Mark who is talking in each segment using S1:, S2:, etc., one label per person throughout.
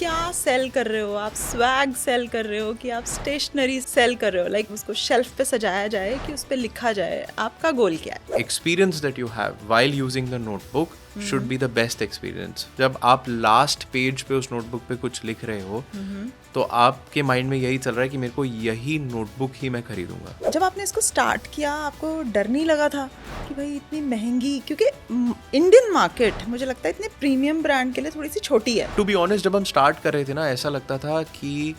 S1: क्या सेल कर रहे हो आप? स्वैग सेल कर रहे हो कि आप स्टेशनरी सेल कर रहे हो? लाइक उसको शेल्फ पे सजाया जाए कि उस पे लिखा जाए, आपका गोल क्या है?
S2: Experience that you have while using the notebook should be the best experience. जब आप लास्ट पेज पे उस नोटबुक पे कुछ लिख रहे हो तो आपके माइंड में यही चल रहा है कि मेरे को यही नोटबुक ही मैं खरीदूंगा.
S1: जब आपने इसको स्टार्ट किया आपको डर नहीं लगा था कि भाई इतनी महंगी, क्योंकि इंडियन मार्केट मुझे लगता है इतने प्रीमियम ब्रांड के लिए थोड़ी सी छोटी है.
S2: टू बी ऑनेस्ट, जब हम स्टार्ट कर रहे थे ना, ऐसा लगता था कि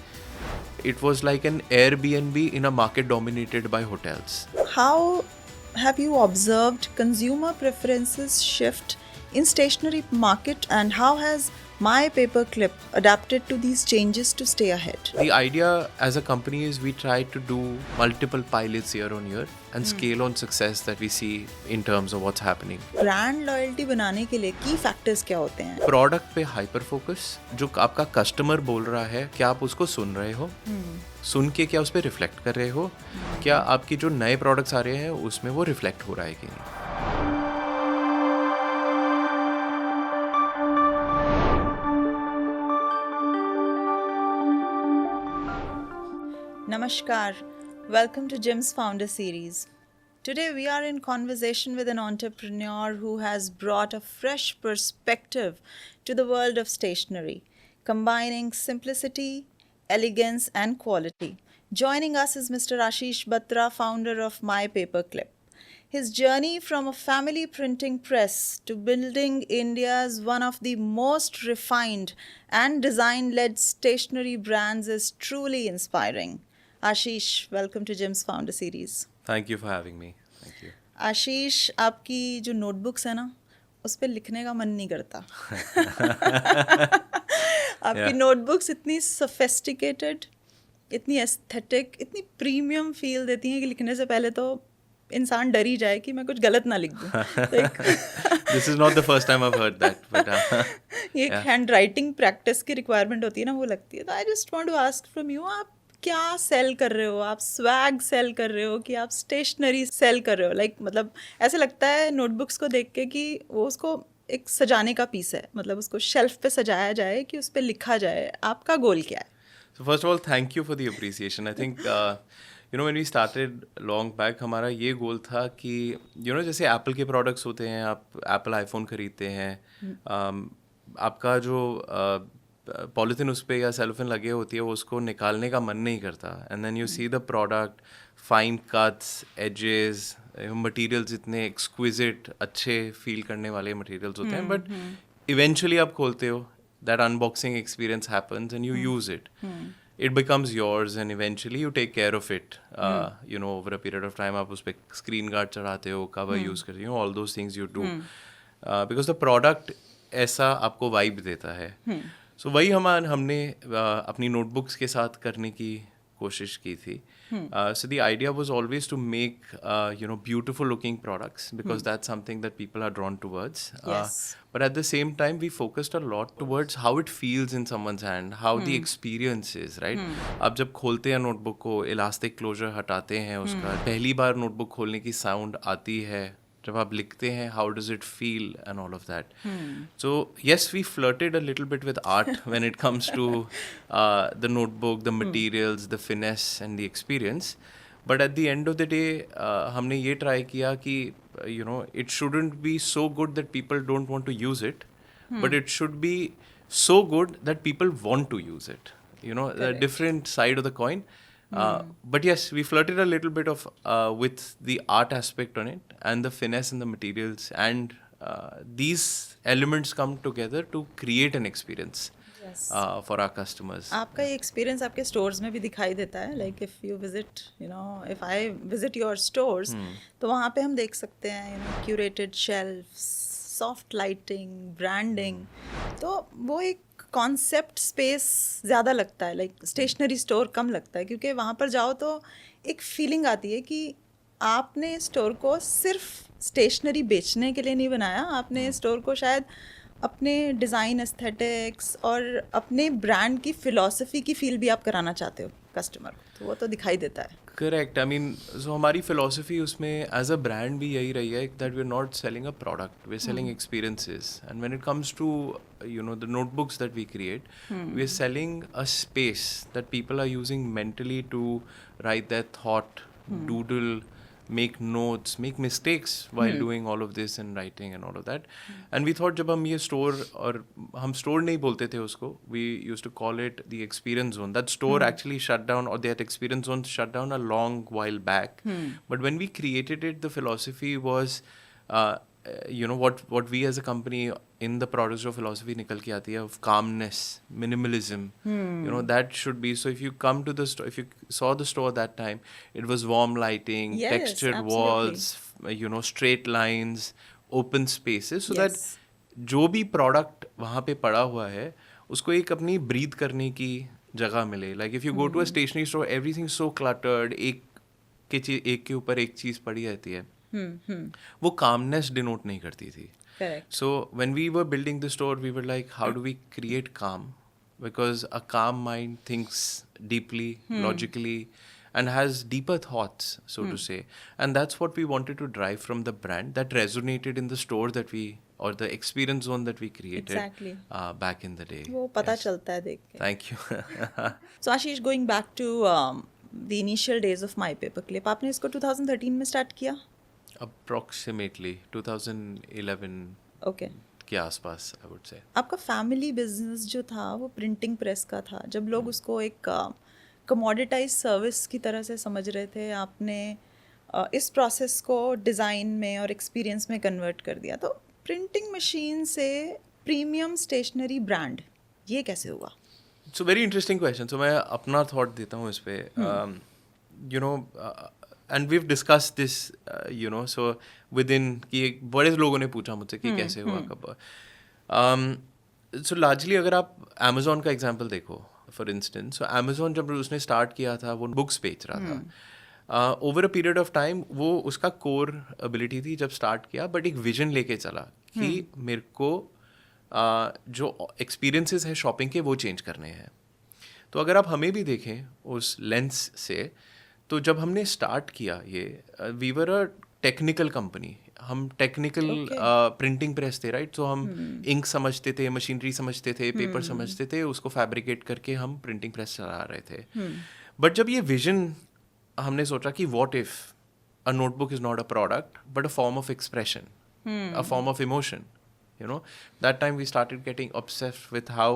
S2: it was like an Airbnb in a market dominated by hotels.
S1: How have you observed consumer preferences shift in stationery market, and how has My Paperclip adapted to these changes to stay ahead?
S2: The idea as a company is we try to do multiple pilots year on year and scale on success that we see in terms of what's happening.
S1: Brand loyalty बनाने के लिए की factors क्या होते हैं?
S2: Product पे hyper focus, जो आपका कस्टमर बोल रहा है क्या आप उसको सुन रहे हो, सुन के क्या उस पर रिफ्लेक्ट कर रहे हो, क्या आपकी जो नए प्रोडक्ट्स आ रहे हैं उसमें वो रिफ्लेक्ट हो रहा है कि नहीं.
S1: Namaskar. Welcome to Jim's Founder Series. Today we are in conversation with an entrepreneur who has brought a fresh perspective to the world of stationery, combining simplicity, elegance and quality. Joining us is Mr. Ashish Batra, founder of My Paperclip. His journey from a family printing press to building India's one of the most refined and design-led stationery brands is truly inspiring. Ashish, welcome to Jim's Founder Series.
S2: Thank you for having me. Thank you.
S1: आशीष, आपकी जो notebooks है ना, उस पर लिखने का मन नहीं करता. आपकी नोटबुक्स इतनी सोफिस्टिकेटेड, इतनी एस्थेटिक, इतनी प्रीमियम फील देती हैं कि लिखने से पहले तो इंसान डर ही जाए कि मैं कुछ गलत ना लिख दूं.
S2: This is not the first time I've heard that, but
S1: ये एक हैंड राइटिंग प्रैक्टिस की रिक्वायरमेंट होती है ना, वो लगती है. तो I just want to ask from you, आप क्या सेल कर रहे हो? आप स्वैग सेल कर रहे हो कि आप स्टेशनरी सेल कर रहे हो? लाइक मतलब ऐसे लगता है नोटबुक्स को देख के कि वो उसको एक सजाने का पीस है, मतलब उसको शेल्फ पे सजाया जाए कि उस पे लिखा जाए. आपका गोल क्या है?
S2: So first of all, thank you for the appreciation. I think when we started long back, हमारा ये गोल था कि जैसे एप्पल के प्रोडक्ट्स होते हैं, आप एप्पल आईफोन खरीदते हैं, आपका जो पॉलीथिन उस पर या सेलोफिन लगे होती है वो उसको निकालने का मन नहीं करता. And then you see the product, fine cuts, edges, materials इतने एक्सक्विजिट, अच्छे फील करने वाले मटेरियल्स होते हैं, बट इवेंचुअली आप खोलते हो, that unboxing experience happens and you use it. It becomes yours and eventually you take care of it. Over a period of time, आप उस पर स्क्रीन गार्ड चढ़ाते हो, कवर यूज करते हो, all those things you do. Because the product ऐसा आपको vibe देता है. So वही हमने अपनी नोटबुक्स के साथ करने की कोशिश की थी. So the idea was always to make beautiful looking products because that's something that people are drawn towards.
S1: Yes.
S2: But at the same time we focused a lot towards how it feels in someone's hand, how the experience is, right? आप जब खोलते हैं notebook को, elastic closure हटाते हैं उसका, पहली बार notebook खोलने की साउंड आती है, जब आप लिखते हैं, how does it feel and all of that. So yes, we flirted a little bit with art when it comes to the notebook, the materials, the finesse and the experience. But at the end of the day, हमने ये try किया कि it shouldn't be so good that people don't want to use it, but it should be so good that people want to use it. The different side of the coin. But yes, we flirted a little bit of with the art aspect on it and the finesse and the materials, and these elements come together to create an experience for our customers.
S1: आपका ये experience आपके stores में भी दिखाई देता है. Like if you visit, if I visit your stores, तो वहाँ पे हम देख सकते हैं curated shelves, soft lighting, branding. तो वो एक कॉन्सेप्ट स्पेस ज़्यादा लगता है, लाइक स्टेशनरी स्टोर कम लगता है, क्योंकि वहाँ पर जाओ तो एक फीलिंग आती है कि आपने स्टोर को सिर्फ स्टेशनरी बेचने के लिए नहीं बनाया, आपने स्टोर को शायद अपने डिज़ाइन एस्थेटिक्स और अपने ब्रांड की फ़िलॉसफी की फील भी आप कराना चाहते हो. कस्टमर को, तो वो तो दिखाई देता है.
S2: करेक्ट. आई मीन सो हमारी फिलोसफी उसमें एज अ ब्रांड भी यही रही है that we are not selling a product, we are selling experiences. And when it comes to the notebooks that we create, we are selling a space that people are using mentally to write their thought, doodle, make notes, make mistakes while doing all of this and writing and all of that. And we thought जब हम ये store, और हम store नहीं बोलते थे उसको, we used to call it the experience zone. That store actually shut down, or that experience zone shut down a long while back. But when we created it, the philosophy was what we as a company in the products of philosophy निकल के आती है of calmness, minimalism. That should be. So if you come to the store, if you saw the store that time, it was warm lighting,
S1: Yes,
S2: textured
S1: absolutely.
S2: walls, straight lines, open spaces, so
S1: Yes.
S2: that जो भी product वहाँ पे पड़ा हुआ है उसको एक अपनी breathe करने की जगह मिले. Like if you go to a stationery store, everything's so cluttered, एक के ऊपर एक चीज़ पड़ी रहती है. वो calmness denote नहीं करती थी.
S1: Correct.
S2: So when we were building the store, we were like, how do we create calm? Because a calm mind thinks deeply, logically, and has deeper thoughts, so to say. And that's what we wanted to drive from the brand, that resonated in the store that we, or the experience zone that we created
S1: Exactly.
S2: back in the day.
S1: वो पता चलता है देख के.
S2: Thank you.
S1: So Ashish, going back to the initial days of My Paperclip, आपने इसको 2013 में start किया?
S2: Approximately 2011
S1: okay.
S2: के आसपास, I would say.
S1: आपका फैमिली बिजनेस जो था वो प्रिंटिंग प्रेस का था. जब लोग उसको एक कमोडिटाइज सर्विस की तरह से समझ रहे थे, आपने इस प्रोसेस को डिज़ाइन में और एक्सपीरियंस में कन्वर्ट कर दिया. तो प्रिंटिंग मशीन से प्रीमियम स्टेशनरी ब्रांड, ये कैसे हुआ?
S2: So very interesting question. So मैं अपना thought देता हूँ इस पे. And we've discussed this, so within कि बड़े लोगों ने पूछा मुझसे कि कैसे हुआ कब. So largely अगर आप Amazon का एग्जांपल देखो, for instance, so Amazon जब उसने स्टार्ट किया था वो बुक्स बेच रहा था. Over a period of time वो उसका कोर एबिलिटी थी जब स्टार्ट किया, बट एक विजन लेके चला कि मेरे को जो एक्सपीरियंसेस है शॉपिंग के वो चेंज करने हैं. तो अगर आप हमें भी देखें उस लेंस से, तो जब हमने स्टार्ट किया ये, we were a technical company. हम टेक्निकल प्रिंटिंग प्रेस थे, राइट. सो हम इंक समझते थे, मशीनरी समझते थे, पेपर समझते थे, उसको फैब्रिकेट करके हम प्रिंटिंग प्रेस चला रहे थे. बट जब ये विजन हमने सोचा कि what if a notebook is not a product but a form of expression, a form of emotion, that time we started getting obsessed with how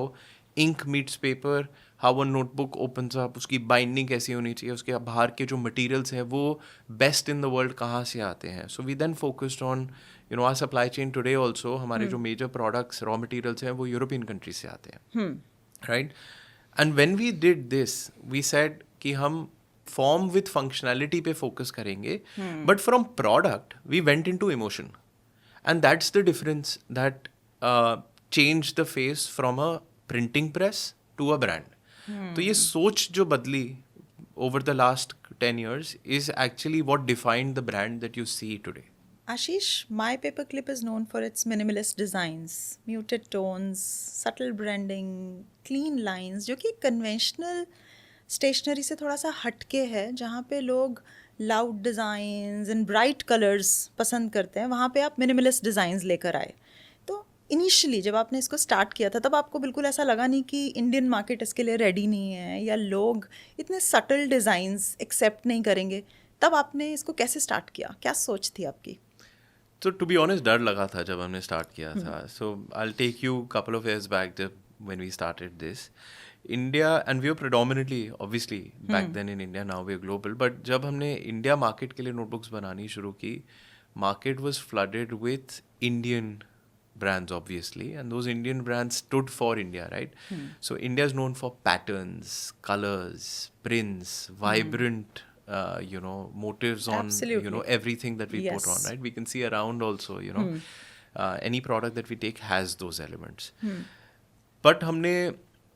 S2: ink meets paper, how a notebook opens up, उसकी binding कैसी होनी चाहिए, उसके बाहर के जो materials हैं वो बेस्ट इन द वर्ल्ड कहाँ से आते हैं. So we then focused on our supply chain today also. हमारे जो मेजर प्रोडक्ट्स, रॉ मटेरियल्स हैं वो यूरोपियन कंट्रीज से आते हैं, right. And when we did this we said कि हम फॉर्म विथ फंक्शनैलिटी पे फोकस करेंगे, but from product we went into emotion. And that's the difference that changed the face from a printing press to a brand. तो ये सोच जो बदली over the last 10 years is actually what defined the brand that you see today.
S1: Ashish, My Paperclip is known for its minimalist designs, muted tones, subtle branding, clean lines, जो कि conventional stationery से थोड़ा सा हटके है. जहाँ पे लोग loud designs and bright colours पसंद करते हैं, वहाँ पे आप मिनिमलिस्ट डिज़ाइंस लेकर आए. तो इनिशियली जब आपने इसको स्टार्ट किया था तब आपको बिल्कुल ऐसा लगा नहीं कि इंडियन मार्केट इसके लिए रेडी नहीं है या लोग इतने सटल डिज़ाइंस एक्सेप्ट नहीं करेंगे? तब आपने इसको कैसे स्टार्ट किया, क्या सोच थी आपकी?
S2: तो टू बी ऑनेस्ट डर लगा था जब हमने स्टार्ट किया था. So I will take you couple of years back जब when we started this. India, and we were predominantly, obviously, back then in India, now we are global, but जब हमने इंडिया मार्केट के लिए notebooks बनानी शुरू की, market was flooded with Indian brands, obviously, and those Indian brands stood for India, right? So India is known for patterns, colors, prints, vibrant, motives on,
S1: Absolutely.
S2: everything that we
S1: Yes.
S2: put on, right? We can see around also, any product that we take has those elements. But हमने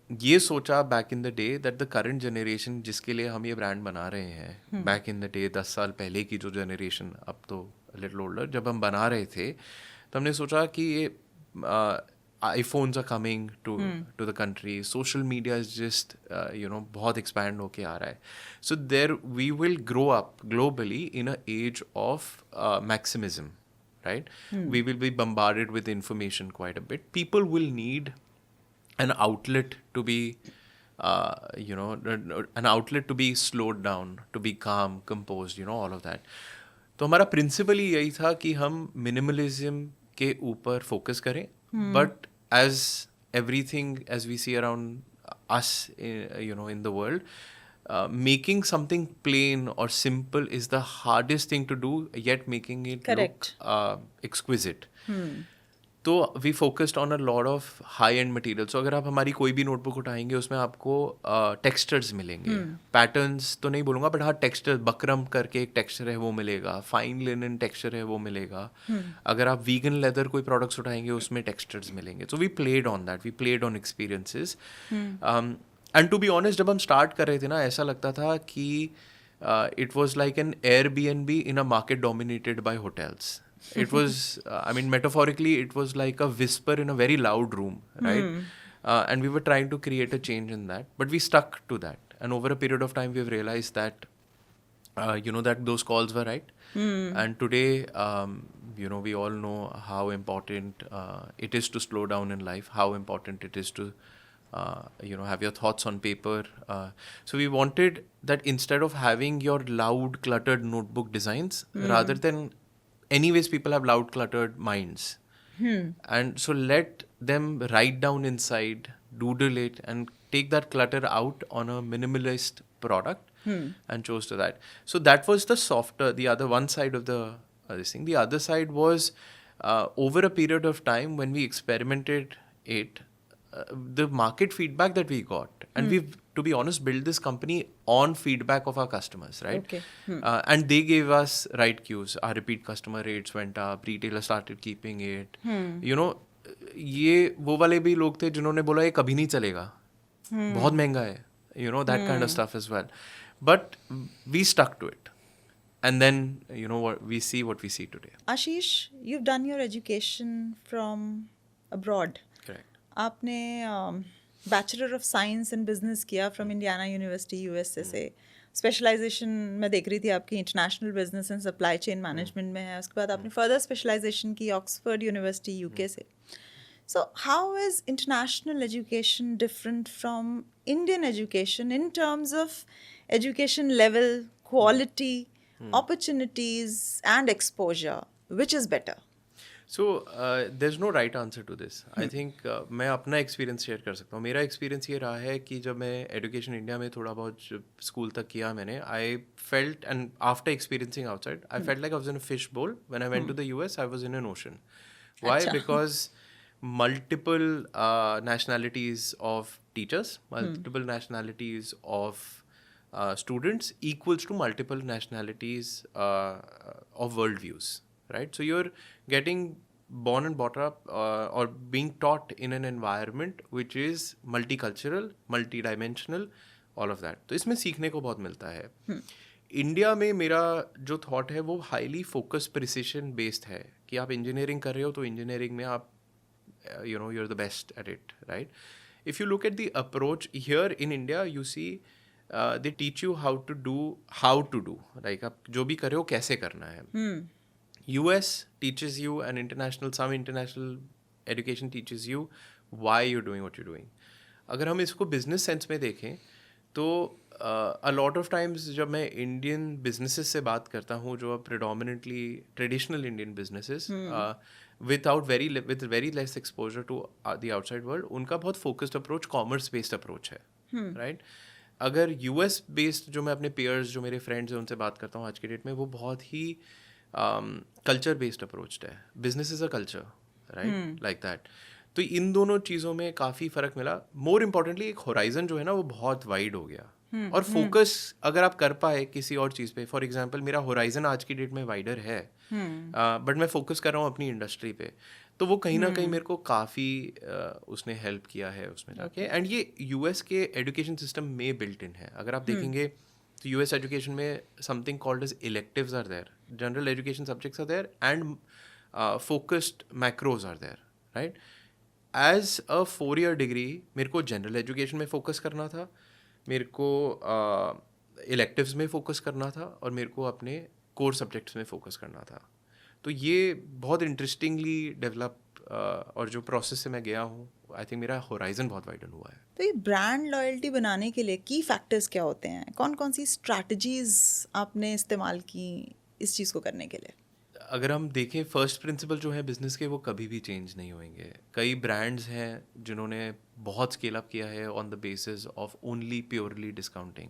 S2: ये सोचा back in the day that the current generation जिसके लिए हम ये brand बना रहे हैं, बैक इन द डे 10 साल पहले की जो जनरेशन, अब तो लिटिल ओल्डर, जब हम बना रहे थे तो हमने सोचा कि ये iPhones are coming to the country. Social media is just बहुत expand होके आ रहा है. So there we will grow up globally in an age of maximism, right? We will be bombarded with information quite a bit. People will need an outlet to be an outlet to be slowed down, to be calm, composed, all of that. तो हमारा principal ही यही था कि हम minimalism के ऊपर focus करें, but as everything as we see around us in the world, making something plain or simple is the hardest thing to do, yet making it
S1: Correct.
S2: look exquisite. तो we focused on a lot of high end material. So अगर आप हमारी कोई भी notebook उठाएंगे उसमें आपको textures मिलेंगे. पैटर्न्स तो नहीं बोलूँगा, बट हाँ टेक्सचर, बकरम करके एक टेक्सचर है वो मिलेगा, फाइन लिनन टेक्सचर है वो मिलेगा. अगर आप वीगन लेदर कोई प्रोडक्ट्स उठाएंगे उसमें टेक्सचर्स मिलेंगे. So we played on that, we played on experiences. And to be honest, जब हम स्टार्ट कर रहे थे ना, ऐसा लगता था कि it was like an Airbnb in a market dominated by hotels. It was, metaphorically, it was like a whisper in a very loud room, right? And we were trying to create a change in that, but we stuck to that. And over a period of time, we've realized that, that those calls were right. And today, we all know how important it is to slow down in life, how important it is to, have your thoughts on paper. So we wanted that instead of having your loud, cluttered notebook designs, rather than anyways people have loud cluttered minds, and so let them write down inside, doodle it, and take that clutter out on a minimalist product, and chose to that. So that was the other one side of this thing. The other side was over a period of time when we experimented it, the market feedback that we got, and we've, to be honest, built this company on feedback of our customers, right?
S1: Okay.
S2: And they gave us right cues. Our repeat customer rates went up, retailer started keeping it. ये वो वाले भी लोग थे जिन्होंने बोला ये कभी नहीं चलेगा, बहुत महंगा है, that kind of stuff as well. But we stuck to it. And then, what we see today.
S1: Ashish, you've done your education from abroad.
S2: Correct.
S1: आपने bachelor of science in business किया फ्रॉम इंडियाना यूनिवर्सिटी यूएसए से. Specialisation मैं देख रही थी आपकी international business and supply chain management में है. उसके बाद आपने फर्दर स्पेशलाइजेशन की ऑक्सफोर्ड यूनिवर्सिटी यूके से. So how is international education different from Indian education in terms of education level, quality, opportunities and exposure? Which is better?
S2: So there's no right answer to this. I think मैं अपना experience share कर सकता हूँ. मेरा experience ये रहा है कि जब मैं एजुकेशन इंडिया में थोड़ा बहुत स्कूल तक किया मैंने, I felt, and after experiencing outside, I felt like I was in a fish bowl. When I went to the US, I was in an ocean. Why? Because multiple nationalities of teachers, multiple nationalities of students equals to multiple nationalities of worldviews, right? So you're getting born and brought up or being taught in an environment which is multicultural, multidimensional, all of that. तो इसमें सीखने को बहुत मिलता है. India में मेरा जो थॉट है वो हाईली फोकस प्रिसिशन बेस्ड है कि आप इंजीनियरिंग कर रहे हो तो इंजीनियरिंग में आप you're the best at it, right? If you look at the approach here in India, you see they teach you how to do, like आप जो भी कर रहे हो कैसे करना है. US teaches you, and some international education teaches you why you're doing what you're doing. अगर हम इसको बिजनेस सेंस में देखें तो a lot of times जब मैं इंडियन बिजनेसेस से बात करता हूँ जो predominantly traditional Indian businesses with very less exposure to the outside world, उनका बहुत focused approach, commerce based approach है, right? अगर US based जो मैं अपने peers, जो मेरे friends हैं उनसे बात करता हूँ आज के डेट में, वो बहुत ही culture based approach है. Business is a culture, right? Like that. तो इन दोनों चीज़ों में काफ़ी फ़र्क मिला. मोर इम्पॉर्टेंटली एक होराइजन जो है ना वो बहुत वाइड हो गया. और फोकस अगर आप कर पाए किसी और चीज़ पे, फॉर एग्जांपल मेरा होराइजन आज की डेट में वाइडर है, बट मैं फोकस कर रहा हूँ अपनी इंडस्ट्री पे, तो वो कहीं ना कहीं मेरे को काफ़ी उसने हेल्प किया है उसमें जाके. एंड ये यूएस के एजुकेशन सिस्टम में बिल्ट इन है. अगर आप देखेंगे तो यूएस एजुकेशन में something called as electives are there, general education subjects are there, and focused majors are there, right? As a 4 year degree मेरे को जनरल एजुकेशन में फोकस करना था, मेरे को इलेक्टिव्स में फोकस करना था, और मेरे को अपने कोर सब्जेक्ट्स में फोकस करना था. तो ये बहुत इंटरेस्टिंगली डेवलप और जो प्रोसेस से मैं गया हूँ, आई थिंक मेरा होराइजन बहुत वाइडन हुआ है.
S1: तो ये ब्रांड लॉयल्टी बनाने के लिए की फैक्टर्स क्या होते हैं? कौन कौन सी स्ट्रैटेजीज आपने इस्तेमाल की इस चीज़ को करने के लिए?
S2: अगर हम देखें, फर्स्ट प्रिंसिपल जो है बिजनेस के, वो कभी भी चेंज नहीं होंगे. कई ब्रांड्स हैं जिन्होंने बहुत स्केल अप किया है on the basis of only purely discounting.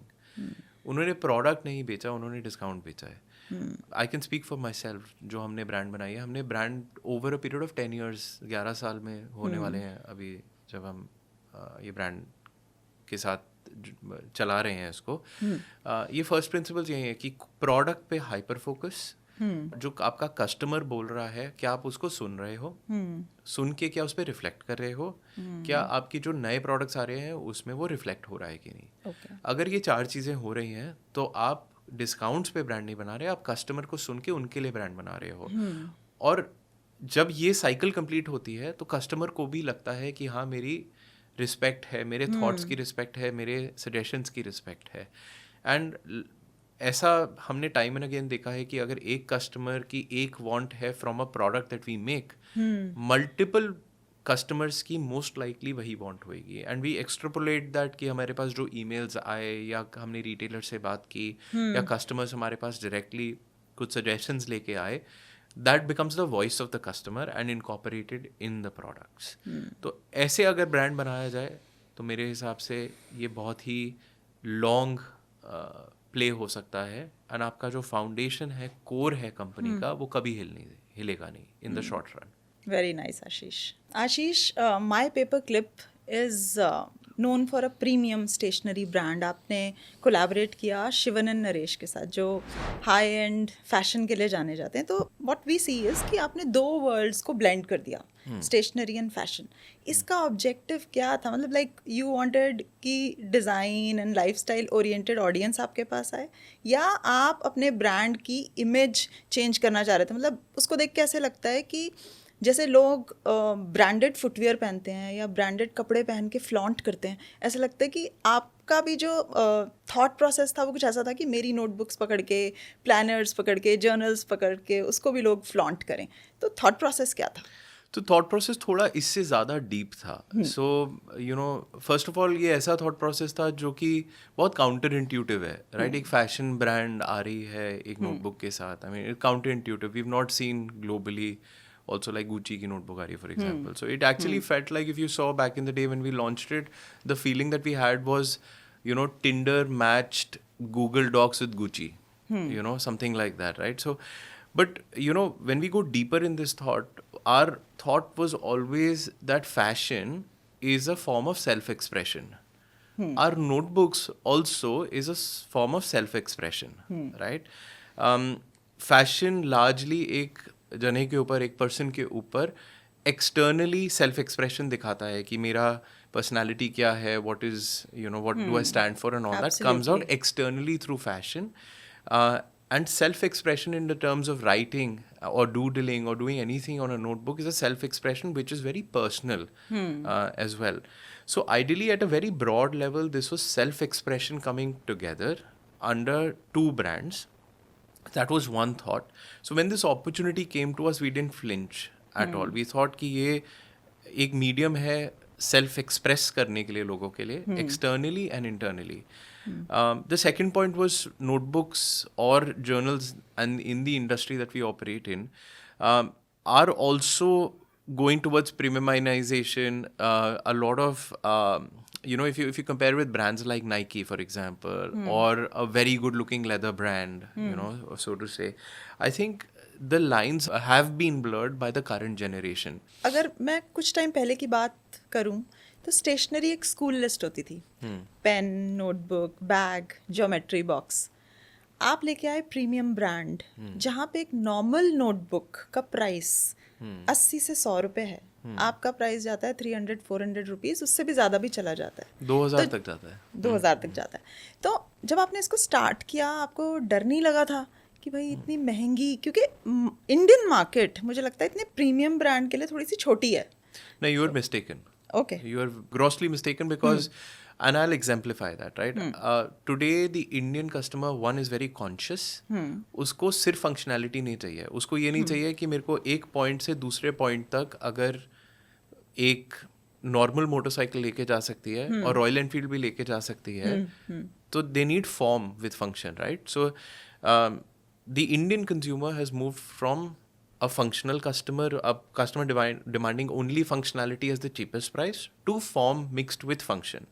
S2: उन्होंने प्रोडक्ट नहीं बेचा, उन्होंने डिस्काउंट बेचा है. I can speak for my self. जो हमने ब्रांड बनाई है, हमने brand over a period of 10 years, 11 साल में होने वाले हैं अभी, जब हम ये ब्रांड के साथ चला रहे हैं इसको. ये फर्स्ट प्रिंसिपल यही है कि प्रोडक्ट पे हाइपर फोकस. जो आपका कस्टमर बोल रहा है, क्या आप उसको सुन रहे हो? सुन के क्या उस पर रिफ्लेक्ट कर रहे हो? क्या आपकी जो नए प्रोडक्ट्स आ रहे हैं उसमें वो रिफ्लेक्ट हो रहा है कि नहीं? अगर ये 4 चीज़ें हो रही हैं तो आप डिस्काउंट्स पे ब्रांड नहीं बना रहे, आप कस्टमर को सुन के उनके लिए ब्रांड बना रहे हो. और जब ये साइकिल कंप्लीट होती है तो कस्टमर को भी लगता है कि हाँ, मेरी रिस्पेक्ट है, मेरे थॉट्स की रिस्पेक्ट है, मेरे सजेशंस की रिस्पेक्ट है. एंड ऐसा हमने टाइम एंड अगेन देखा है कि अगर एक कस्टमर की एक वांट है from a product that we make, multiple customers की मोस्ट लाइकली वही वांट होएगी. एंड वी एक्सट्रापोलेट दैट कि हमारे पास जो ईमेल्स आए, या हमने रिटेलर से बात की, या कस्टमर्स हमारे पास डायरेक्टली कुछ सजेशंस लेके आए, that becomes the voice of the customer and incorporated in the products. तो ऐसे अगर ब्रांड बनाया जाए तो मेरे हिसाब से ये बहुत ही लॉन्ग प्ले हो सकता है. एंड आपका जो फाउंडेशन है, कोर है कंपनी का, वो कभी हिलेगा नहीं in the short run.
S1: Very nice, Ashish. Ashish, My Paperclip is known for a premium stationery brand. आपने कोलैबोरेट किया शिवन एंड नरेश के साथ, जो हाई एंड फैशन के लिए जाने जाते हैं. तो व्हाट वी सी इज कि आपने 2 वर्ल्ड्स को ब्लेंड कर दिया, स्टेशनरी एंड फैशन. इसका ऑब्जेक्टिव क्या था? मतलब लाइक यू वांटेड कि design and lifestyle oriented audience आपके पास आए, या आप अपने ब्रांड की इमेज चेंज करना चाह रहे थे? मतलब उसको देख के ऐसे लगता है कि जैसे लोग ब्रांडेड फुटवेयर पहनते हैं या ब्रांडेड कपड़े पहन के फ्लॉन्ट करते हैं, ऐसा लगता है कि आपका भी जो थॉट प्रोसेस था वो कुछ ऐसा था कि मेरी नोटबुक्स पकड़ के, प्लानर्स पकड़ के, जर्नल्स पकड़ के उसको भी लोग फ्लॉन्ट करें. तो थॉट प्रोसेस क्या था?
S2: तो थॉट प्रोसेस थोड़ा इससे ज़्यादा डीप था. So you know, first of all ये ऐसा थॉट प्रोसेस था जो कि बहुत काउंटर इंट्यूटिव है, राइट? एक फैशन ब्रांड आ रही है एक नोटबुक के साथ. I mean counter intuitive, we have not seen globally also like Gucci की notebook aa rahi hai, for example. So it actually felt like, if you saw back in the day when we launched it, the feeling that we had was, you know, Tinder matched Google Docs with Gucci, you know, something like that, right? So, but you know, when we go deeper in this thought, our thought was always that fashion is a form of self-expression. Our notebooks also is a form of self-expression, right? Fashion largely एक जने के ऊपर, एक person के ऊपर externally self expression दिखाता है कि मेरा पर्सनालिटी क्या है, what is, you know, what do I stand for, and all that comes out externally through fashion. And self-expression in the terms of writing or doodling or doing anything on a notebook is a self-expression which is very personal as well. So ideally, at a very broad level, this was self-expression coming together under 2 brands. That was one thought. So when this opportunity came to us, we didn't flinch at all. We thought कि ये एक medium है self express करने के लिए, लोगों के लिए, externally and internally. The second point was notebooks or journals, and in the industry that we operate in, are also going towards premiumization. A lot of you know, if you compare with brands like Nike, for example, or a very good looking leather brand, you know, so to say, I think the lines have been blurred by the current generation.
S1: अगर मैं कुछ time पहले की बात करूं तो stationery एक school list होती थी, pen, notebook, bag, geometry box. आप लेके आए प्रीमियम ब्रांड, जहाँ पे एक नॉर्मल नोटबुक का प्राइस 80 से 100 रुपए है, आपका प्राइस जाता है 300-400 रुपीज़, उससे भी ज़्यादा भी चला जाता है,
S2: 2000 तक जाता है.
S1: 2000 तक जाता है. तो जब आपने इसको स्टार्ट किया, आपको डर नहीं लगा था कि भाई इतनी महंगी? क्योंकि इंडियन मार्केट मुझे लगता है इतने प्रीमियम ब्रांड के लिए थोड़ी सी छोटी है.
S2: No, you are mistaken.
S1: Okay.
S2: You are grossly mistaken because, and I'll exemplify that, right? Today, the Indian customer, one is very conscious. उसको सिर्फ functionality नहीं चाहिए. उसको ये नहीं चाहिए कि मेरे को एक point से दूसरे point तक अगर एक नॉर्मल मोटरसाइकिल लेके जा सकती है और रॉयल एनफील्ड भी लेके जा सकती है, तो they need form with function, right? So the Indian consumer has move from a functional customer, a customer demanding only functionality as the cheapest price, to form mixed with function.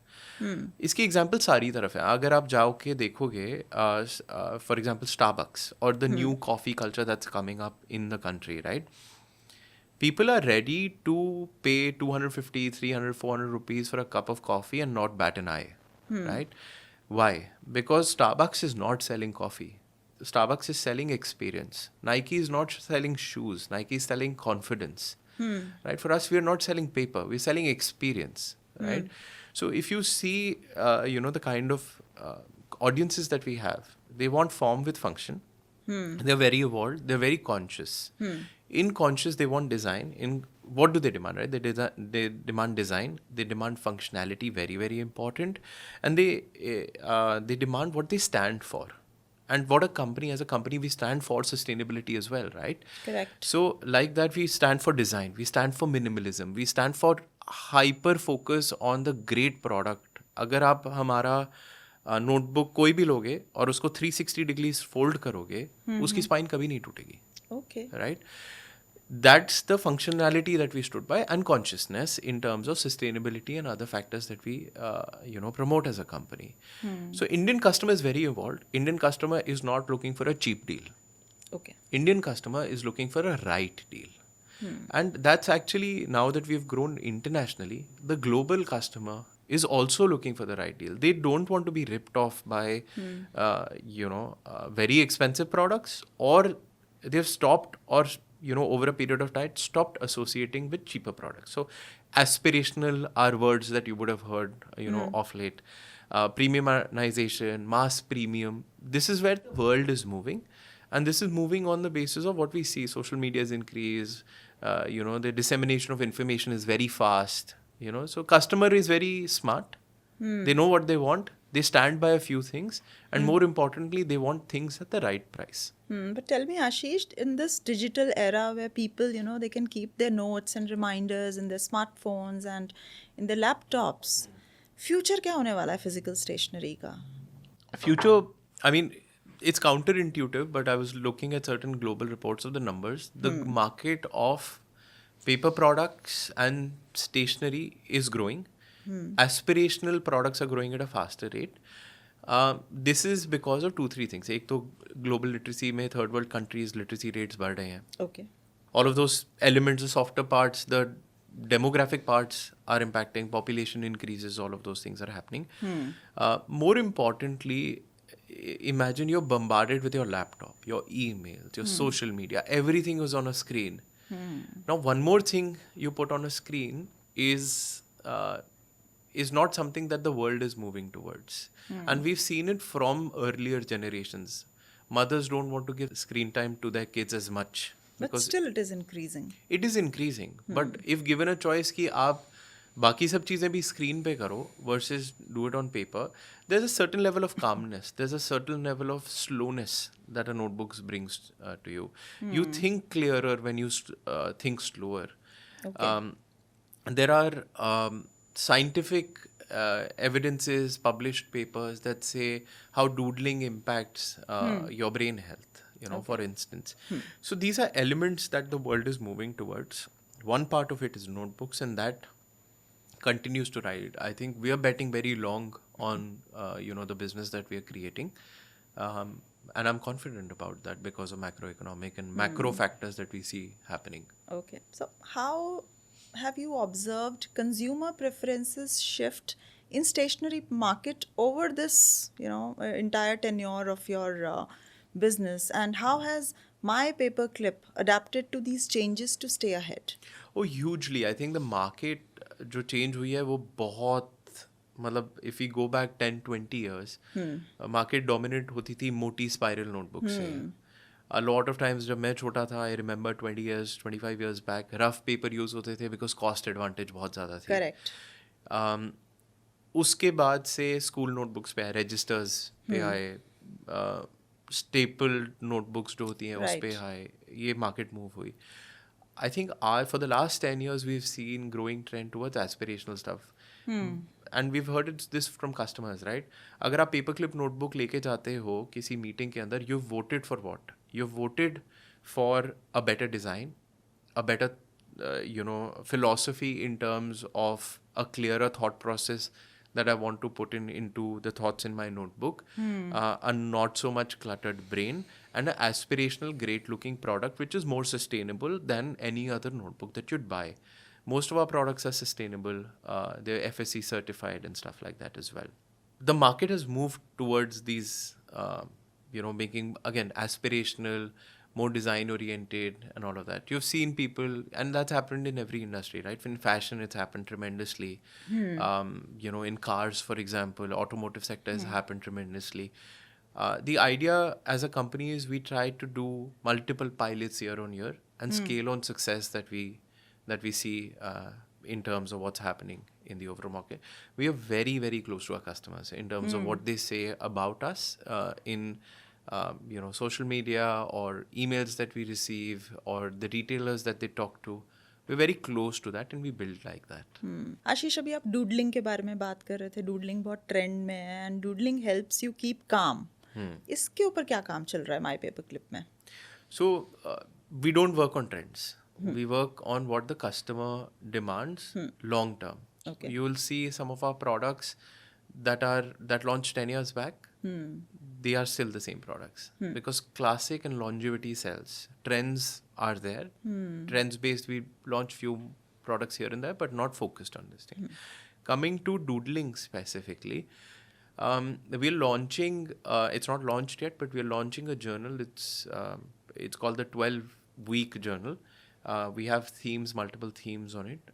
S2: इसकी example सारी तरफ है. अगर आप जाओ के देखोगे, for example Starbucks और the new coffee culture that's coming up in the country, right? People are ready to pay 250, 300, 400 rupees for a cup of coffee and not bat an eye, right? Why? Because Starbucks is not selling coffee. Starbucks is selling experience. Nike is not selling shoes. Nike is selling confidence, right? For us, we are not selling paper. We're selling experience, right? So if you see, the kind of audiences that we have, they want form with function. They're very evolved. They're very conscious. In conscious, they want design. In what do they demand, right? They demand design. They demand functionality, very, very important. And they demand what they stand for. And what as a company, we stand for sustainability as well, right?
S1: Correct.
S2: So like that, we stand for design. We stand for minimalism. We stand for hyper focus on the great product. अगर आप हमारा notebook कोई भी लोगे और उसको 360 degrees fold करोगे, उसकी स्पाइन कभी नहीं टूटेगी.
S1: Okay.
S2: Right? That's the functionality that we stood by, and consciousness in terms of sustainability and other factors that we promote as a company. So Indian customer is very evolved. Indian customer is not looking for a cheap deal.
S1: Okay.
S2: Indian customer is looking for a right deal. And that's actually, now that we've grown internationally, the global customer is also looking for the right deal. They don't want to be ripped off by very expensive products, or they've stopped, or over a period of time stopped associating with cheaper products. So aspirational are words that you would have heard of late. Premiumization, mass premium, this is where the world is moving, and this is moving on the basis of what we see. Social media has increased, the dissemination of information is very fast, so customer is very smart. They know what they want. They stand by a few things, and more importantly, they want things at the right price.
S1: But tell me, Ashish, in this digital era where people, they can keep their notes and reminders in their smartphones and in their laptops, future क्या होने वाला है physical stationery का?
S2: Future, I mean, it's counterintuitive, but I was looking at certain global reports of the numbers. The market of paper products and stationery is growing. Aspirational products are growing at a faster rate. This is because of 2-3 things. एक तो global literacy में third world countries literacy rates बढ़ रहे हैं.
S1: Okay.
S2: All of those elements, the softer parts, the demographic parts are impacting. Population increases. All of those things are happening. More importantly, imagine you're bombarded with your laptop, your emails, your social media. Everything is on a screen. Now, one more thing you put on a screen is not something that the world is moving towards. And we've seen it from earlier generations. Mothers don't want to give screen time to their kids as much.
S1: But still it is increasing.
S2: It is increasing. But if given a choice कि आप बाकी सब चीज़ें भी screen पे करो versus do it on paper, there's a certain level of calmness. There's a certain level of slowness that a notebook brings to you. You think clearer when you think slower.
S1: Okay.
S2: There are scientific evidences, published papers that say how doodling impacts your brain health, for instance. So these are elements that the world is moving towards. One part of it is notebooks, and that continues to ride. I think we are betting very long on, the business that we are creating. And I'm confident about that because of macroeconomic and macro factors that we see happening.
S1: Okay. So how have you observed consumer preferences shift in stationery market over this, entire tenure of your business, and how has My Paperclip adapted to these changes to stay ahead?
S2: Oh, hugely. I think the market जो change हुई है वो बहुत, मतलब if we go back 10-20 years, market dominant होती थी मोटी spiral notebook से. A lot of times जब मैं छोटा था, I remember 20 years, 25 years back, rough paper use होते थे because cost advantage बहुत ज़्यादा थी.
S1: करेक्ट.
S2: उसके बाद से स्कूल नोटबुक्स पे आए, रजिस्टर्स पे आए, स्टेपल नोटबुक्स जो होती हैं उस पे
S1: Right.
S2: आए, ये मार्केट मूव हुई. I think for the last 10 years we've seen growing trend towards aspirational stuff. And we've heard this from customers, right? अगर आप paperclip notebook लेके जाते हो किसी मीटिंग के अंदर, you've voted for what? You've voted for a better design, a better philosophy in terms of a clearer thought process that I want to put into the thoughts in my notebook, a not so much cluttered brain, and an aspirational, great-looking product which is more sustainable than any other notebook that you'd buy. Most of our products are sustainable. They're FSC certified and stuff like that as well. The market has moved towards these, making, again, aspirational, more design oriented and all of that. You've seen people, and that's happened in every industry, right? In fashion, it's happened tremendously. In cars, for example, automotive sector has happened tremendously. The idea as a company is we try to do multiple pilots year on year and scale on success that we see in terms of what's happening in the overall market. We are very, very close to our customers in terms of what they say about us in social media or emails that we receive or the retailers that they talk to. We're very close to that and we build like that.
S1: आशीष, अभी आप doodling के बारे में बात कर रहे थे. Doodling बहुत ट्रेंड में है and doodling helps you keep calm. इसके ऊपर क्या काम चल रहा है माई पेपर क्लिप में?
S2: So we don't work on trends. We work on what the customer demands long term.
S1: Okay.
S2: You will see some of our products that launched 10 years back. They are still the same products because classic and longevity sells. Trends are there. Trends based, we launch few products here and there, but not focused on this thing. Coming to doodling specifically, we're launching. It's not launched yet, but we're launching a journal. It's called the 12-week journal. We have themes, multiple themes on it.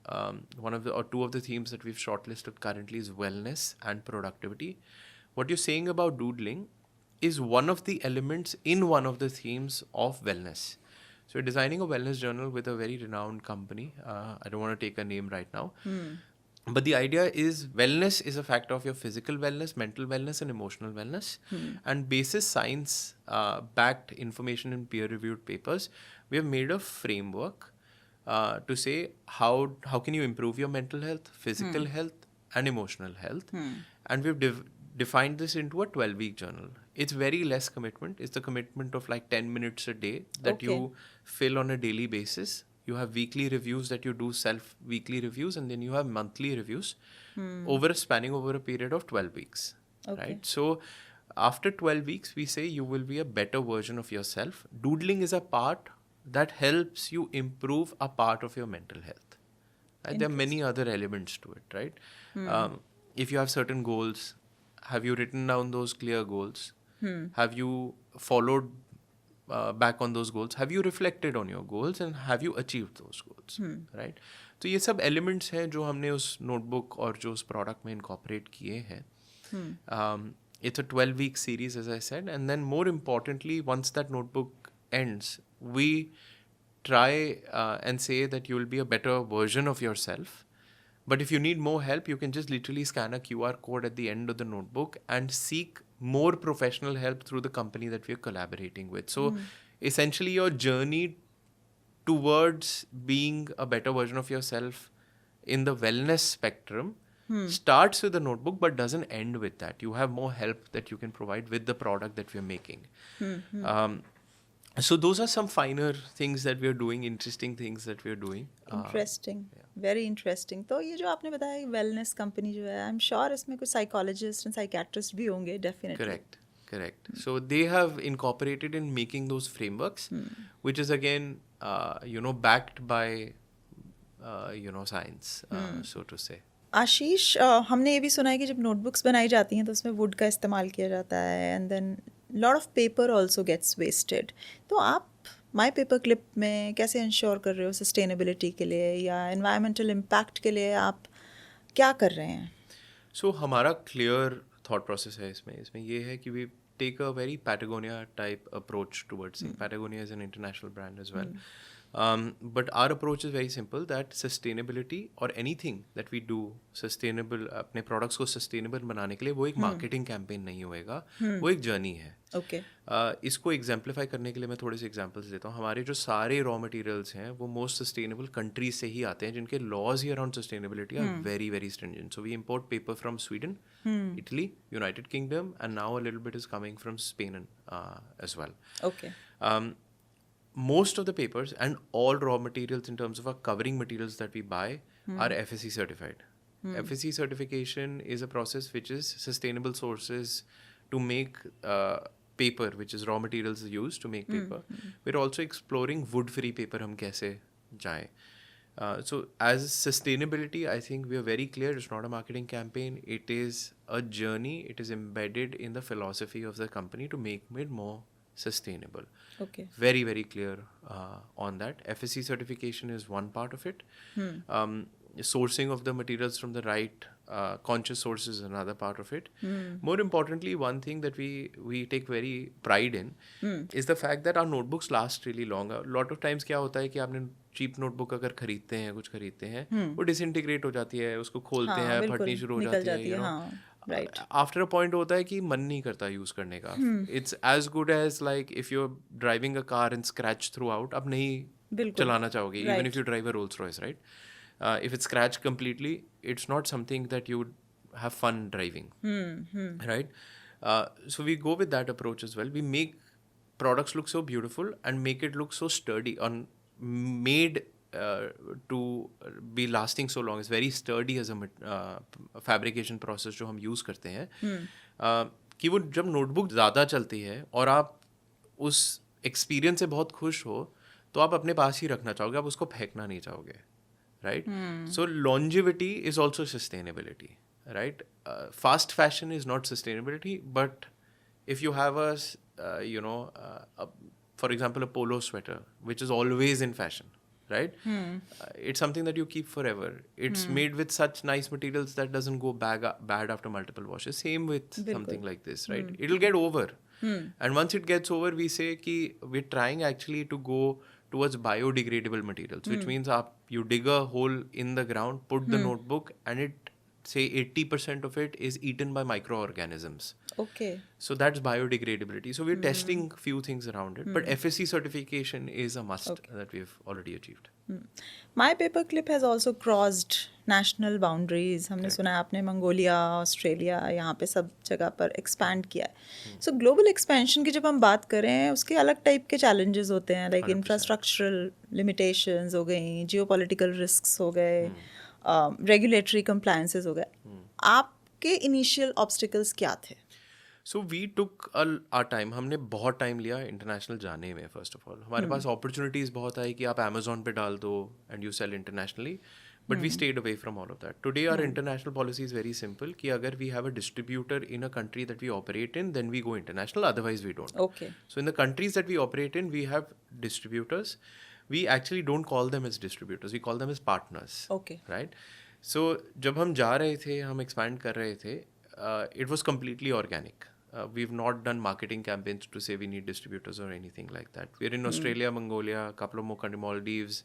S2: Two of the themes that we've shortlisted currently is wellness and productivity. What you're saying about doodling is one of the elements in one of the themes of wellness. So we're designing a wellness journal with a very renowned company. I don't want to take a name right now. But the idea is wellness is a factor of your physical wellness, mental wellness, and emotional wellness. And basis science backed information in peer-reviewed papers, we have made a framework to say how can you improve your mental health, physical health, and emotional health. And we've defined this into a 12-week journal. It's very less commitment. It's the commitment of like 10 minutes a day that you fill on a daily basis. You have weekly reviews that you do, weekly reviews, and then you have monthly reviews spanning over a period of 12 weeks.
S1: Okay.
S2: Right? So after 12 weeks, we say you will be a better version of yourself. Doodling is a part that helps you improve a part of your mental health. Right? There are many other elements to it, right? If you have certain goals, have you written down those clear goals? Have you followed back on those goals? Have you reflected on your goals and have you achieved those goals? Right? तो ये सब elements हैं जो हमने उस notebook और जो उस product में incorporate किए हैं. It's a 12-week series, as I said, and then more importantly, once that notebook ends, we try and say that you will be a better version of yourself. But if you need more help, you can just literally scan a QR code at the end of the notebook and seek more professional help through the company that we're collaborating with. So essentially your journey towards being a better version of yourself in the wellness spectrum starts with the notebook but doesn't end with that. You have more help that you can provide with the product that we're making. So those are some finer things that we're doing, interesting things that we're doing.
S1: Interesting, very interesting. तो ये जो आपने बताया wellness company जो है, I am sure इसमें कुछ psychologist and psychiatrist भी होंगे, definitely.
S2: Correct. So they have incorporated in making those frameworks, which is again, backed by, science, so to say.
S1: आशीष, हमने ये भी सुना है कि जब नोटबुक्स बनाई जाती हैं तो उसमें वुड का इस्तेमाल किया जाता है and then lot of paper also gets wasted. तो आप माई पेपर क्लिप में कैसे इंश्योर कर रहे हो सस्टेनेबिलिटी के लिए या एनवायरमेंटल इम्पैक्ट के लिए आप क्या कर रहे हैं?
S2: सो हमारा क्लियर थॉट प्रोसेस है इसमें ये है कि we take a very Patagonia type approach towards it. Patagonia is an international brand as well. But our approach is very simple, that sustainability or anything that we do sustainable, अपने products को sustainable बनाने के लिए वो एक marketing campaign नहीं होएगा, वो एक journey है.
S1: Okay.
S2: इसको exemplify करने के लिए मैं थोड़े से examples देता हूँ. हमारे जो सारे raw materials हैं वो most sustainable countries से ही आते हैं जिनके laws he around sustainability are very very stringent. So we import paper from Sweden, Italy, United Kingdom, and now a little bit is coming from Spain as well.
S1: Okay.
S2: Most of the papers and all raw materials in terms of our covering materials that we buy are FSC certified. FSC certification is a process which is sustainable sources to make paper, which is raw materials used to make paper. We're also exploring wood-free paper हम कैसे जाएं. So as sustainability, I think we are very clear. It's not a marketing campaign. It is a journey. It is embedded in the philosophy of the company to make it more sustainable.
S1: Okay.
S2: Very very clear on that. FSC certification is one part of it. Sourcing of the materials from the right conscious sources is another part of it. More importantly, one thing that we take very pride in is the fact that our notebooks last really long. A lot of times क्या होता है कि आपने cheap notebook अगर खरीदते हैं, कुछ खरीदते हैं, वो disintegrate हो जाती है, उसको खोलते हैं, फटनी शुरू हो जाती है, you know.
S1: Right.
S2: After a point होता है कि मन नहीं करता यूज करने का. It's as good as like if you're driving a car and scratch throughout, अब नहीं चलाना चाहोगे, even if you drive a Rolls Royce, right? If it's scratched completely, it's not something that you would have fun driving, right? So we go with that approach as well. We make products look so beautiful and make it look so sturdy, made to be lasting so long. It's very sturdy as a fabrication process जो हम use करते हैं, कि वो जब notebook ज़्यादा चलती है और आप उस experience से बहुत खुश हो तो आप अपने पास ही रखना चाहोगे, आप उसको फेंकना नहीं चाहोगे, right? So longevity is also sustainability, right? Fast fashion is not sustainability, but if you have for example a polo sweater which is always in fashion, right? It's something that you keep forever. It's made with such nice materials that doesn't go bad after multiple washes. Same with something like this, right? It'll get over. And once it gets over, we say कि we're trying actually to go towards biodegradable materials, which means you dig a hole in the ground, put the notebook, and it say 80% of it is eaten by microorganisms.
S1: Okay.
S2: So that's biodegradability. So we're testing few things around it, but FSC certification is a must that we've already achieved.
S1: My paperclip has also crossed national boundaries. हमने सुना है आपने Mongolia, Australia, यहाँ पे सब जगह पर expand किया है. So global expansion की जब हम बात करें, उसके अलग टाइप के challenges होते हैं, like infrastructural limitations हो गई, geopolitical risks हो गए, regulatory compliances हो गए. आपके initial obstacles क्या थे?
S2: So we took our time. हमने बहुत टाइम लिया इंटरनेशनल जाने में. फर्स्ट ऑफ ऑल हमारे पास अपॉर्चुनिटीज़ बहुत आई कि आप अमेजोन पे डाल दो and you sell internationally, but we stayed away from all of that. Today our international policy is very simple कि अगर we have a distributor in a country that we operate in, then we go international, otherwise we don't.
S1: Okay.
S2: So in the countries that we operate in, we have distributors. We actually don't call them as distributors. We call them as partners.
S1: Okay.
S2: Right? So जब हम जा रहे थे, हम expand कर रहे थे, it was completely organic. We've not done marketing campaigns to say we need distributors or anything like that. We're in Australia, Mongolia, a couple of more countries, Maldives,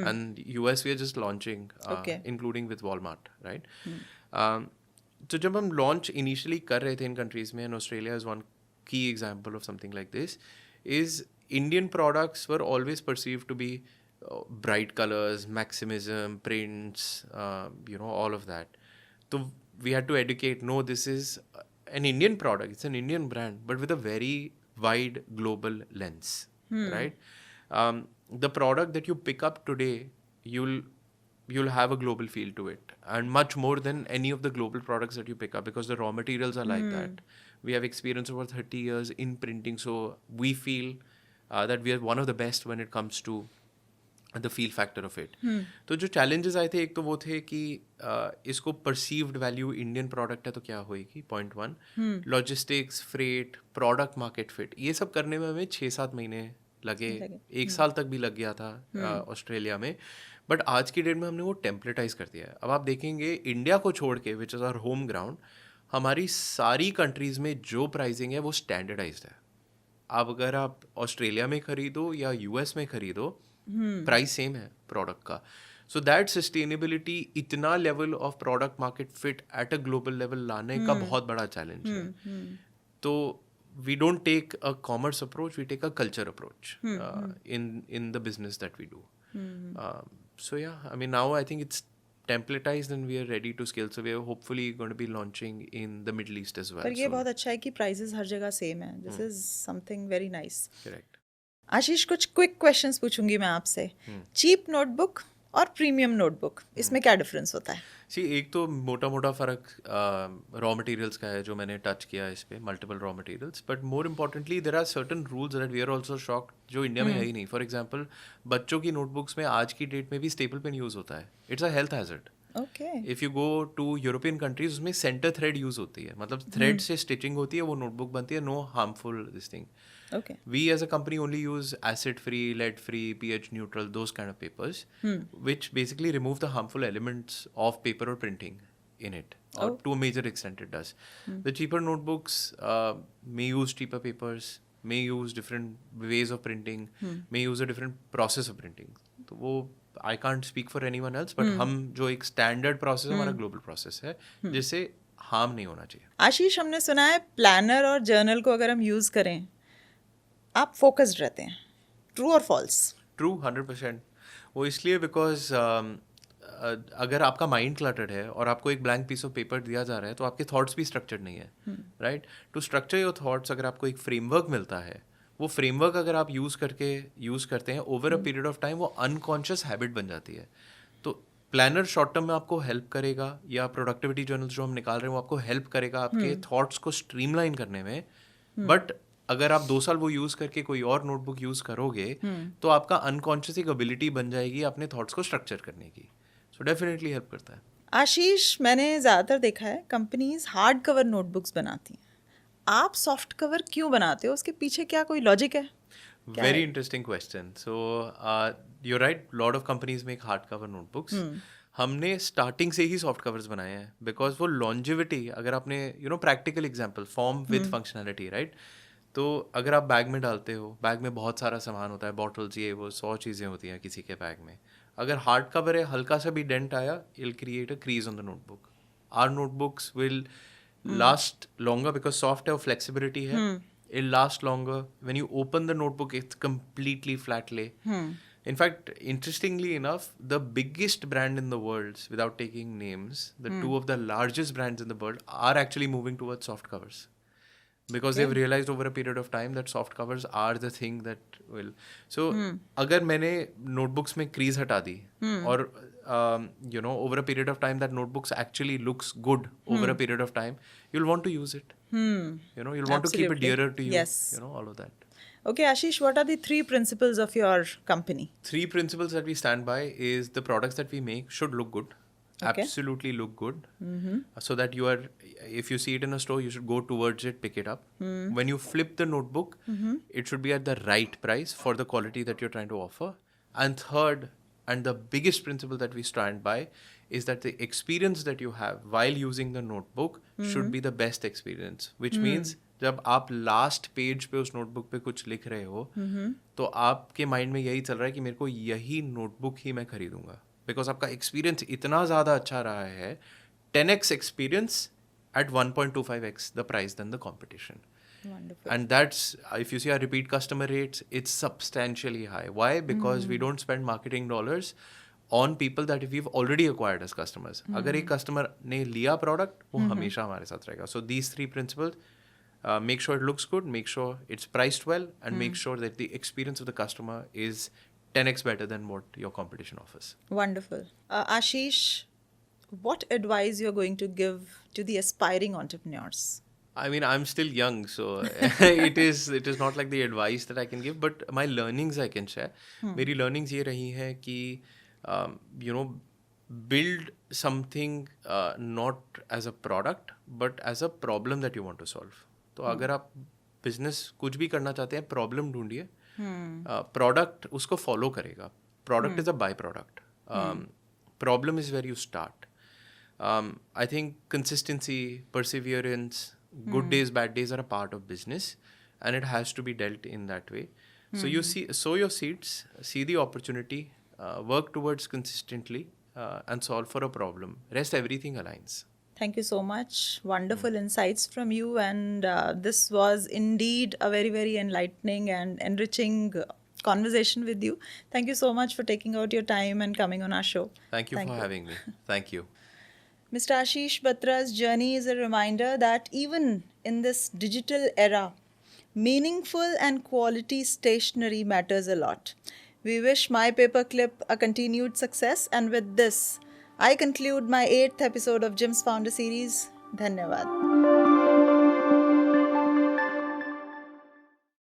S2: and US we are just launching, including with Walmart, right? So जब हम launch initially कर रहे थे in countries में, and Australia is one key example of something like this, is Indian products were always perceived to be bright colors, maximism, prints, all of that. So we had to educate, no, this is an Indian product, it's an Indian brand, but with a very wide global lens, right? The product that you pick up today, you'll have a global feel to it, and much more than any of the global products that you pick up, because the raw materials are like that. We have experience over 30 years in printing, so we feel that we are one of the best when it comes to the feel factor of it. तो जो challenges आए थे, एक तो वो थे कि इसको perceived value Indian product है तो क्या होएगी, point one. Logistics, freight, product market fit, ये सब करने में हमें 6-7 महीने लगे. एक साल तक भी लग गया था ऑस्ट्रेलिया में. बट आज की डेट में हमने वो टेम्पलेटाइज कर दिया है. अब आप देखेंगे इंडिया को छोड़ के, which is our home ground, हमारी सारी कंट्रीज़ में जो प्राइसिंग है वो स्टैंडर्डाइज्ड है. अब अगर आप ऑस्ट्रेलिया में खरीदो या यूएस में खरीदो, प्राइस सेम है प्रोडक्ट का. सो दैट सस्टेनेबिलिटी, इतना level of product market fit at a global level लाने का बहुत बड़ा चैलेंज है. तो we don't take a commerce approach, we take a culture approach in the business that we do. So yeah, I mean, now I think it's templatized and we are ready to scale. So we are hopefully going to be launching in the Middle East as well.
S1: पर ये
S2: soon.
S1: बहुत अच्छा है कि prices हर जगह same है. This is something very nice.
S2: Correct.
S1: आशीष, कुछ quick questions पूछूंगी मैं आपसे. चीप नोटबुक और प्रीमियम नोटबुक, इसमें क्या डिफरेंस होता है?
S2: सी, एक तो मोटा मोटा फ़र्क रॉ मटेरियल्स का है जो मैंने टच किया इस पे, multiple raw materials. But more importantly there are certain rules that we are also shocked जो इंडिया में है ही नहीं. फॉर एग्जांपल, बच्चों की नोटबुक्स में आज की डेट में भी स्टेपल पेन यूज़ होता है. It's a health hazard.
S1: Okay.
S2: If you go to European countries, उसमें सेंटर थ्रेड यूज़ होती है, मतलब थ्रेड से स्टिचिंग होती है, वो नोटबुक बनती है. No harmful this thing.
S1: Okay.
S2: We as a company only use acid-free, lead-free, pH-neutral, those kind of papers, which basically remove the harmful elements of paper or printing in it, or to a major extent it does. The cheaper notebooks may use cheaper papers, may use different ways of printing, may use a different process of printing. तो वो I can't speak for anyone else, but हम जो एक standard process हमारा global process है, जिससे harm नहीं होना चाहिए.
S1: आशीष, हमने सुना है प्लानर और जर्नल को अगर हम यूज करें आप फोकस्ड रहते हैं. ट्रू और फॉल्स?
S2: ट्रू, 100%. वो इसलिए बिकॉज अगर आपका माइंड क्लटर्ड है और आपको एक ब्लैंक पीस ऑफ पेपर दिया जा रहा है तो आपके थॉट्स भी स्ट्रक्चर्ड नहीं है. Right. To structure your thoughts, अगर आपको एक फ्रेमवर्क मिलता है, वो फ्रेमवर्क अगर आप यूज़ करते हैं over a period of time, वो अनकॉन्शियस हैबिट बन जाती है. तो प्लानर शॉर्ट टर्म में आपको हेल्प करेगा, या प्रोडक्टिविटी जर्नल्स जो हम निकाल रहे हैं वो आपको हेल्प करेगा आपके थॉट्स को स्ट्रीमलाइन करने में. बट अगर आप 2 साल वो यूज़ करके कोई और नोटबुक यूज़ करोगे तो आपका अनकॉन्शियस एक एबिलिटी बन जाएगी अपने थॉट्स को स्ट्रक्चर करने की. सो डेफिनेटली हेल्प करता है.
S1: आशीष, मैंने ज़्यादातर देखा है कंपनीज हार्ड कवर नोटबुक्स बनाती हैं. आप सॉफ्ट कवर क्यों बनाते हो? उसके पीछे क्या कोई लॉजिक है?
S2: Very interesting question. So you right, lot of companies make hard cover notebooks. हमने स्टार्टिंग से ही सॉफ्ट कवर्स बनाए हैं बिकॉज वो लॉन्जिविटी, अगर आपने practical example, form with functionality, right. तो अगर आप बैग में डालते हो, बैग में बहुत सारा सामान होता है, बॉटल्स, ये वो 100 चीज़ें होती हैं किसी के बैग में. अगर हार्ड कवर है, हल्का सा भी डेंट आया, it'll create a crease on the notebook. Our notebooks will last longer because soft है और फ्लेक्सिबिलिटी है. It last longer. When you open the notebook it's completely flat lay. In fact, interestingly enough, the biggest brand in the world, without taking names, the two of the largest brands in the world are actually moving towards soft covers. Because they've realized over a period of time that soft covers are the thing that will. So, अगर मैंने notebooks में crease हटा दी और over a period of time that notebooks actually looks good over a period of time, you'll want to use it. You'll want to keep it dearer to you.
S1: Yes.
S2: All of that.
S1: Okay, Ashish, what are the 3 principles of your company?
S2: 3 principles that we stand by is the products that we make should look good.
S1: Okay.
S2: Absolutely look good. So that you are, if you see it in a store, you should go towards it, pick it up. When you flip the notebook, it should be at the right price for the quality that you're trying to offer. And third, and the biggest principle that we stand by, is that the experience that you have while using the notebook should be the best experience. Which means जब आप last page पे उस notebook पे कुछ लिख रहे हो तो आपके माइंड में यही चल रहा है कि मेरे को यही नोटबुक ही मैं खरीदूंगा, बिकॉज आपका एक्सपीरियंस इतना ज़्यादा अच्छा रहा है. 10x experience at 1.25x the price than the competition.
S1: Wonderful.
S2: And that's, if you see our repeat customer rates, it's substantially high. Why? Because we don't spend marketing dollars on people that we've already acquired as customers. अगर एक customer ने लिया product, वो हमेशा हमारे साथ रहेगा. So these 3 principles, make sure it looks good, make sure it's priced well, and make sure that the experience of the customer is 10x better than what your competition offers.
S1: Wonderful. Ashish, what advice you're going to give to the aspiring entrepreneurs?
S2: I mean, I'm still young, so it is not like the advice that I can give, but my learnings I can share. मेरी learnings ये रही हैं कि build something not as a product, but as a problem that you want to solve. तो अगर आप business कुछ भी करना चाहते हैं, प्रॉब्लम ढूंढिए. प्रोडक्ट उसको फॉलो करेगा. Product is a byproduct. Problem is where you start. I think consistency, perseverance, good days, bad days are a part of business, and it has to be dealt in that way. So you sow your seeds, see the opportunity, work towards consistently, and solve for a problem. Rest everything aligns.
S1: Thank you so much. Wonderful insights from you. And this was indeed a very, very enlightening and enriching conversation with you. Thank you so much for taking out your time and coming on our show.
S2: Thank you for having me. Thank you.
S1: Mr. Ashish Batra's journey is a reminder that even in this digital era, meaningful and quality stationery matters a lot. We wish My Paperclip a continued success, and with this, I conclude my 8th episode of Jim's Founder series. Dhanyavad.